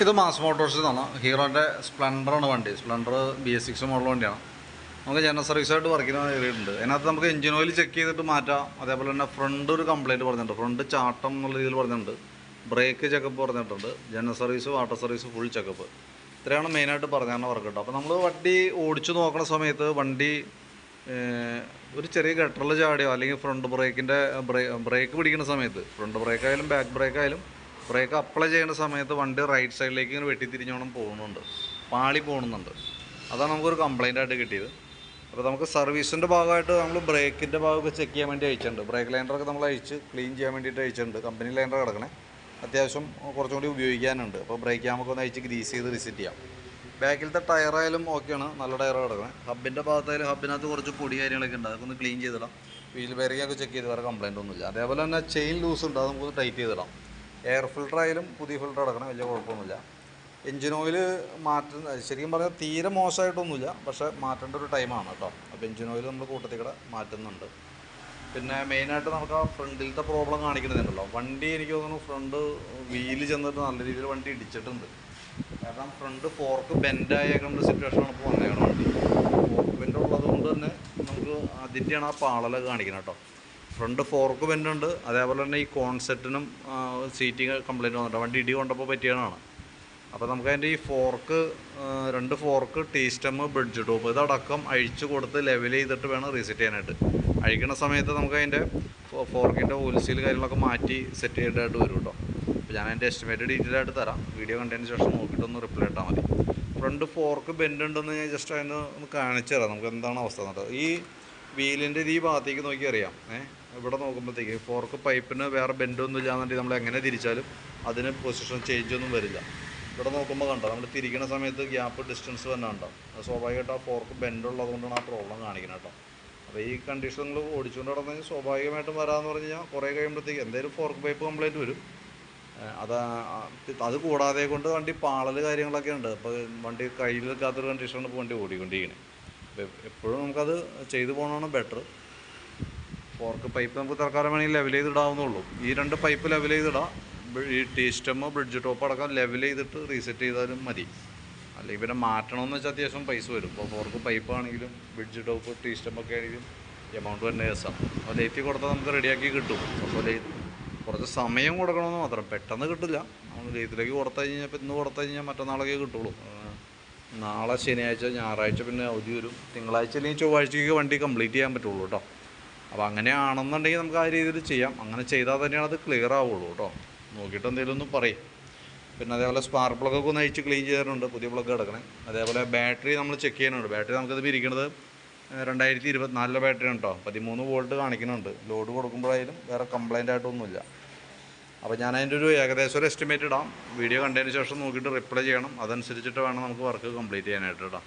ഇത് മാസ് മോട്ടോഴ്സിൽ നിന്നാണ്. ഹീറോൻ്റെ സ്പ്ലെൻഡറാണ് വണ്ടി. സ്പ്ലെൻഡർ BS6 മോഡൽ വണ്ടിയാണ്. നമുക്ക് ജനറൽ സർവീസായിട്ട് വർക്കിന് കയറിയിട്ടുണ്ട്. അതിനകത്ത് നമുക്ക് എഞ്ചിൻ ഓയിൽ ചെക്ക് ചെയ്തിട്ട് മാറ്റാം. അതേപോലെ തന്നെ ഫ്രണ്ട് ഒരു കംപ്ലയിൻറ്റ് പറഞ്ഞിട്ടുണ്ട്. ഫ്രണ്ട് ചാട്ടം എന്നുള്ള രീതിയിൽ പറഞ്ഞിട്ടുണ്ട്. ബ്രേക്ക് ചെക്കപ്പ് പറഞ്ഞിട്ടുണ്ട്. General service, water service, full checkup. ഇത്രയാണ് മെയിനായിട്ട് പറഞ്ഞാൽ വർക്ക് കേട്ടോ. അപ്പോൾ നമ്മൾ വണ്ടി ഓടിച്ചു നോക്കുന്ന സമയത്ത് വണ്ടി ഒരു ചെറിയ ഗട്ടറിൽ ചാടിയോ അല്ലെങ്കിൽ ഫ്രണ്ട് ബ്രേക്കിൻ്റെ ബ്രേക്ക് പിടിക്കുന്ന സമയത്ത് ഫ്രണ്ട് ബ്രേക്കായാലും ബാക്ക് ബ്രേക്കായാലും ബ്രേക്ക് അപ്ലൈ ചെയ്യുന്ന സമയത്ത് വണ്ടി റൈറ്റ് സൈഡിലേക്ക് ഇങ്ങനെ വെട്ടിത്തിരിഞ്ഞോണം പോകുന്നുണ്ട്, പാളി പോകുന്നുണ്ട്. അതാണ് നമുക്കൊരു കംപ്ലയിൻ്റ് ആയിട്ട് കിട്ടിയത്. അപ്പോൾ നമുക്ക് സർവീസിൻ്റെ ഭാഗമായിട്ട് നമ്മൾ ബ്രേക്കിൻ്റെ ഭാഗമൊക്കെ ചെക്ക് ചെയ്യാൻ വേണ്ടി അയച്ചിട്ടുണ്ട്. ബ്രേക്ക് ലൈനറൊക്കെ നമ്മൾ അയച്ച് ക്ലീൻ ചെയ്യാൻ വേണ്ടിയിട്ട് അയച്ചിട്ടുണ്ട്. കമ്പനി ലൈനർ കിടക്കണേ, അത്യാവശ്യം കുറച്ചും കൂടി ഉപയോഗിക്കാനുണ്ട്. അപ്പോൾ ബ്രേക്ക് ക്യാമൊക്കെ ഒന്ന് അയച്ച് ഗ്രീസ് ചെയ്ത് റിസെറ്റ് ചെയ്യാം. ബാക്കിലത്തെ ടയറായാലും ഓക്കെയാണ്, നല്ല ടയർ കിടക്കണേ. ഹബിൻ്റെ ഭാഗത്തായാലും ഹബിനകത്ത് കുറച്ച് പൊടി കാര്യങ്ങളൊക്കെ ഉണ്ട്, അതൊക്കെ ഒന്ന് ക്ലീൻ ചെയ്തിടാം. വീൽ ബെയറിംഗൊക്കെ ചെക്ക് ചെയ്ത് വേറെ കംപ്ലയിൻ്റ് ഒന്നുമില്ല. അതേപോലെ തന്നെ ചെയിൻ ലൂസ് ഉണ്ട്, അത് നമുക്ക് ടൈറ്റ് ചെയ്തിടാം. എയർ ഫിൽറ്റർ ആയാലും പുതിയ ഫിൽറ്റർ കിടക്കണം, വലിയ കുഴപ്പമൊന്നുമില്ല. എഞ്ചിൻ ഓയിൽ മാറ്റുന്ന ശരിക്കും പറഞ്ഞാൽ തീരെ മോശമായിട്ടൊന്നുമില്ല, പക്ഷേ മാറ്റേണ്ട ഒരു ടൈമാണ് കേട്ടോ. അപ്പോൾ എഞ്ചിൻ ഓയിൽ നമ്മൾ കൂട്ടത്തിൽ കൂടെ മാറ്റുന്നുണ്ട്. പിന്നെ മെയിനായിട്ട് നമുക്ക് ആ ഫ്രണ്ടിലത്തെ പ്രോബ്ലം കാണിക്കുന്നുണ്ടല്ലോ. വണ്ടി എനിക്ക് തോന്നുന്നു ഫ്രണ്ട് വീല് ചെന്നിട്ട് നല്ല രീതിയിൽ വണ്ടി ഇടിച്ചിട്ടുണ്ട്. കാരണം ഫ്രണ്ട് ഫോർക്ക് ബെൻഡായേക്കുന്ന സിറ്റുവേഷനാണ് ഇപ്പോൾ വന്നേക്കണം. വണ്ടി ഫോർക്ക് ബെൻഡ് ഉള്ളത് കൊണ്ട് തന്നെ നമുക്ക് അതിൻ്റെയാണ് ആ പാളലൊക്കെ കാണിക്കുന്നത് കേട്ടോ. ഫ്രണ്ട് ഫോർക്ക് ബെൻഡുണ്ട്. അതേപോലെ തന്നെ ഈ കോൺസെപ്റ്റിനും സീറ്റിങ് കംപ്ലയിൻറ്റ് വന്നിട്ടുണ്ട്. വണ്ടി ഇടി കൊണ്ടപ്പോൾ പറ്റിയതാണ്. അപ്പോൾ നമുക്ക് അതിൻ്റെ ഈ ഫോർക്ക്, രണ്ട് fork, T stem, bridge top ഇതടക്കം അഴിച്ചു കൊടുത്ത് ലെവൽ ചെയ്തിട്ട് വേണം റീസെറ്റ് ചെയ്യാനായിട്ട്. അഴിക്കുന്ന സമയത്ത് നമുക്ക് അതിൻ്റെ ഫോർക്കിൻ്റെ ഓയിൽസീൽ കാര്യങ്ങളൊക്കെ മാറ്റി സെറ്റ് ചെയ്യേണ്ടതായിട്ട് വരും കേട്ടോ. അപ്പോൾ ഞാൻ അതിൻ്റെ എസ്റ്റിമേറ്റ് ഡീറ്റെയിൽ ആയിട്ട് തരാം. വീഡിയോ കണ്ടതിന് ശേഷം നോക്കിയിട്ടൊന്ന് റിപ്ലൈ ഇട്ടാൽ മതി. ഫ്രണ്ട് ഫോർക്ക് ബെൻഡ് ഉണ്ടെന്ന് ഞാൻ ജസ്റ്റ് അതിന് ഒന്ന് കാണിച്ചു തരാം നമുക്ക് എന്താണ് അവസ്ഥ എന്നിട്ട്. ഈ വീലിൻ്റെ ഈ ഭാഗത്തേക്ക് നോക്കി അറിയാം. ഇവിടെ നോക്കുമ്പോഴത്തേക്ക് ഫോർക്ക് പൈപ്പിന് വേറെ ബെൻഡൊന്നും ഇല്ലാന്നുണ്ടെങ്കിൽ നമ്മൾ എങ്ങനെ തിരിച്ചാലും അതിന് പൊസിഷൻ ചേഞ്ച് ഒന്നും വരില്ല. ഇവിടെ നോക്കുമ്പോൾ കണ്ടോ, നമ്മൾ തിരിക്കുന്ന സമയത്ത് ഗ്യാപ്പ് ഡിസ്റ്റൻസ് തന്നെ ഉണ്ടാവും. അത് സ്വാഭാവികമായിട്ട് ആ ഫോർക്ക് ബെൻഡുള്ളത് കൊണ്ടാണ് ആ പ്രോബ്ലം കാണിക്കുന്നത് കേട്ടോ. അപ്പോൾ ഈ കണ്ടീഷൻ നിങ്ങൾ ഓടിച്ചുകൊണ്ട് നടന്നു കഴിഞ്ഞാൽ സ്വാഭാവികമായിട്ടും വരാമെന്ന് പറഞ്ഞു കഴിഞ്ഞാൽ കുറേ കഴിയുമ്പോഴത്തേക്ക് എന്തെങ്കിലും ഫോർക്ക് പൈപ്പ് കംപ്ലയിൻറ്റ് വരും. അത് കൂടാതെ കൊണ്ട് വണ്ടി പാളൽ കാര്യങ്ങളൊക്കെ ഉണ്ട്. അപ്പോൾ വണ്ടി കയ്യിൽ നിൽക്കാത്തൊരു കണ്ടീഷനാണ് ഇപ്പോൾ വണ്ടി ഓടിക്കൊണ്ടിരിക്കുന്നത്. അപ്പോൾ എപ്പോഴും നമുക്കത് ചെയ്തു പോകണമാണ് ബെറ്റർ. ഫോർക്ക് പൈപ്പ് നമുക്ക് തൽക്കാലം വേണമെങ്കിൽ ലെവൽ ചെയ്തിടാവുന്നുള്ളൂ. ഈ രണ്ട് പൈപ്പ് ലെവൽ ചെയ്തിടാം. ഈ ടീ സ്റ്റെമ്മ്, ബ്രിഡ്ജ് ടോപ്പ് അടക്കം ലെവൽ ചെയ്തിട്ട് റീസെറ്റ് ചെയ്താലും മതി. അല്ലെങ്കിൽ പിന്നെ മാറ്റണമെന്ന് വെച്ചാൽ അത്യാവശ്യം പൈസ വരും. ഇപ്പോൾ ഫോർക്ക് പൈപ്പ് ആണെങ്കിലും ബ്രിഡ്ജ് ടോപ്പ്, ടീ സ്റ്റെമ്മൊക്കെ ആണെങ്കിലും എമൗണ്ട് തന്നെ കേസാണ്. അപ്പോൾ ലേറ്റ് കൊടുത്താൽ നമുക്ക് റെഡിയാക്കി കിട്ടും. അപ്പോൾ കുറച്ച് സമയം കൊടുക്കണമെന്ന് മാത്രം, പെട്ടെന്ന് കിട്ടില്ല. നമ്മൾ ലേറ്റിലേക്ക് കൊടുത്തു കഴിഞ്ഞാൽ, ഇപ്പോൾ ഇന്ന് കൊടുത്തു കഴിഞ്ഞാൽ മറ്റന്നാളൊക്കെ കിട്ടുള്ളൂ. നാളെ ശനിയാഴ്ച, ഞായറാഴ്ച പിന്നെ അവധി വരും. തിങ്കളാഴ്ച അല്ലെങ്കിൽ ചൊവ്വാഴ്ചയ്ക്ക് വണ്ടി കംപ്ലീറ്റ് ചെയ്യാൻ പറ്റുള്ളൂ കേട്ടോ. അപ്പോൾ അങ്ങനെയാണെന്നുണ്ടെങ്കിൽ നമുക്ക് ആ രീതിയിൽ ചെയ്യാം. അങ്ങനെ ചെയ്താൽ തന്നെയാണ് അത് ക്ലിയർ ആവുള്ളൂ കേട്ടോ. നോക്കിയിട്ട് എന്തെങ്കിലും ഒന്ന് പറയും. പിന്നെ അതേപോലെ സ്പാർക്ക് പ്ലഗൊക്കെ ഒന്ന് അഴിച്ച് ക്ലീൻ ചെയ്യാറുണ്ട്, പുതിയ പ്ലഗ് കിടക്കണേ. അതേപോലെ ബാറ്ററി നമ്മൾ ചെക്ക് ചെയ്യാനുണ്ട്. ബാറ്ററി നമുക്കത് ഇരിക്കുന്നത് 2024 ബാറ്ററി കേട്ടോ. 13 വോൾട്ട് കാണിക്കുന്നുണ്ട്. ലോഡ് കൊടുക്കുമ്പോഴായാലും വേറെ കംപ്ലയിൻ്റ് ആയിട്ടൊന്നുമില്ല. അപ്പോൾ ഞാൻ അതിൻ്റെ ഒരു ഏകദേശം ഒരു എസ്റ്റിമേറ്റ് ഇടാം. വീഡിയോ കണ്ടതിന് ശേഷം നോക്കിയിട്ട് റിപ്ലൈ ചെയ്യണം. അതനുസരിച്ചിട്ട് വേണം നമുക്ക് വർക്ക് കംപ്ലീറ്റ് ചെയ്യാനായിട്ട് കേട്ടോ.